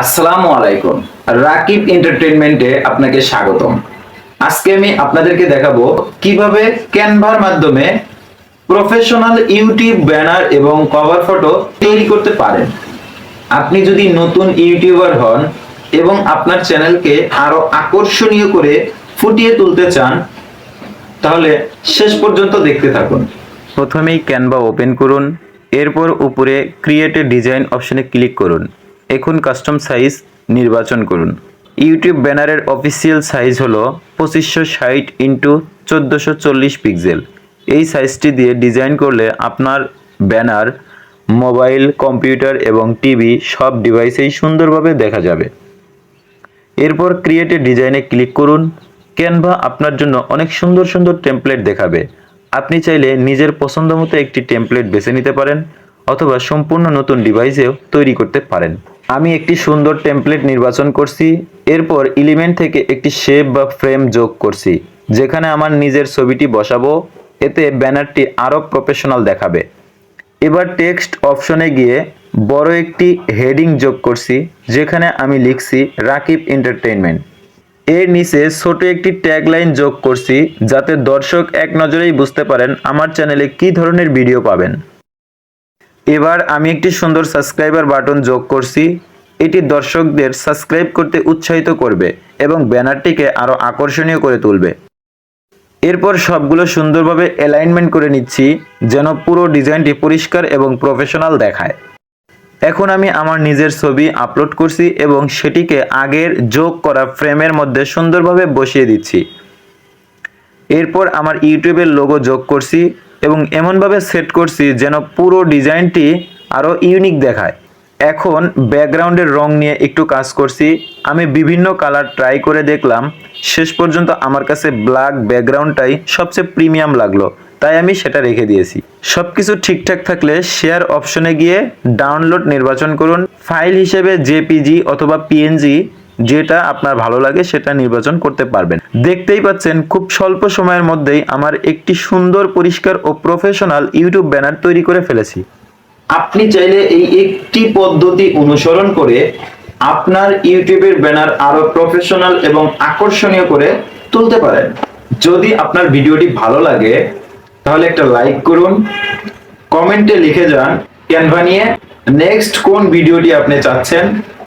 আসসালামু আলাইকুম। রাকিব এন্টারটেইনমেন্টে আপনাকে স্বাগতম। আজকে আমি আপনাদেরকে দেখাবো কিভাবে ক্যানভার মাধ্যমে প্রফেশনাল ইউটিউব ব্যানার এবং কভার ফটো তৈরি করতে পারেন। আপনি যদি নতুন ইউটিউবার হন এবং আপনার চ্যানেলকে আরো আকর্ষণীয় করে ফুটিয়ে তুলতে চান, তাহলে শেষ পর্যন্ত দেখতে থাকুন। প্রথমেই ক্যানভা ওপেন করুন, এরপর উপরে ক্রিয়েট এ ডিজাইন অপশনে ক্লিক করুন। এখন কাস্টম সাইজ নির্বাচন করুন। ইউটিউব ব্যানারের অফিসিয়াল সাইজ হলো 2560 ইন্টু 1440 পিক্সেল। এই সাইজটি দিয়ে ডিজাইন করলে আপনার ব্যানার মোবাইল, কম্পিউটার এবং টিভি সব ডিভাইসেই সুন্দরভাবে দেখা যাবে। এরপর ক্রিয়েট এ ডিজাইনে ক্লিক করুন। ক্যানভা আপনার জন্য অনেক সুন্দর সুন্দর টেমপ্লেট দেখাবে। আপনি চাইলে নিজের পছন্দ মতো একটি টেমপ্লেট বেছে নিতে পারেন অথবা সম্পূর্ণ নতুন ডিভাইসেও তৈরি করতে পারেন। আমি একটি সুন্দর টেমপ্লেট নির্বাচন করছি। এরপর এলিমেন্ট থেকে একটি শেপ বা ফ্রেম যোগ করছি, যেখানে আমার নিজের ছবিটি বসাবো। এতে ব্যানারটি আরও প্রফেশনাল দেখাবে। এবার টেক্সট অপশনে গিয়ে বড় একটি হেডিং যোগ করছি, যেখানে আমি লিখছি রাকিব এন্টারটেইনমেন্ট। এর নিচে ছোট একটি ট্যাগলাইন যোগ করছি, যাতে দর্শক এক নজরেই বুঝতে পারেন আমার চ্যানেলে কী ধরনের ভিডিও পাবেন। এবার আমি একটি সুন্দর সাবস্ক্রাইবার বাটন যোগ করছি। এটি দর্শকদের সাবস্ক্রাইব করতে উৎসাহিত করবে এবং ব্যানারটিকে আরও আকর্ষণীয় করে তুলবে। এরপর সবগুলো সুন্দরভাবে অ্যালাইনমেন্ট করে নিচ্ছি, যেন পুরো ডিজাইনটি পরিষ্কার এবং প্রফেশনাল দেখায়। এখন আমি আমার নিজের ছবি আপলোড করছি এবং সেটিকে আগের যোগ করা ফ্রেমের মধ্যে সুন্দরভাবে বসিয়ে দিচ্ছি। এরপর আমার ইউটিউবের লোগো যোগ করছি এবং এমনভাবে সেট করছি যেন পুরো ডিজাইনটি আরও ইউনিক দেখায়। এখন ব্যাকগ্রাউন্ডের রং নিয়ে একটু কাজ করছি। আমি বিভিন্ন কালার ট্রাই করে দেখলাম, শেষ পর্যন্ত আমার কাছে ব্ল্যাক ব্যাকগ্রাউন্ডটাই সবচেয়ে প্রিমিয়াম লাগলো, তাই আমি সেটা রেখে দিয়েছি। সবকিছু ঠিকঠাক থাকলে শেয়ার অপশনে গিয়ে ডাউনলোড নির্বাচন করুন। ফাইল হিসেবে জেপিজি অথবা পিএনজি, যেটা আপনার ভালো লাগে সেটা নির্বাচন করতে পারবেন। দেখতেই পাচ্ছেন খুব স্বল্প সময়ের মধ্যেই আমার একটি সুন্দর, পরিষ্কার ও প্রফেশনাল ইউটিউব ব্যানার তৈরি করে ফেলেছি। আপনি চাইলে এই একটি পদ্ধতি অনুসরণ করে আপনার ইউটিউবের ব্যানার আরো প্রফেশনাল এবং আকর্ষণীয় করে তুলতে পারেন। যদি আপনার ভিডিওটি ভালো লাগে তাহলে একটা লাইক করুন, কমেন্টে লিখে যান ক্যানভা নিয়ে নেক্সট কোন ভিডিওটি আপনি চাচ্ছেন।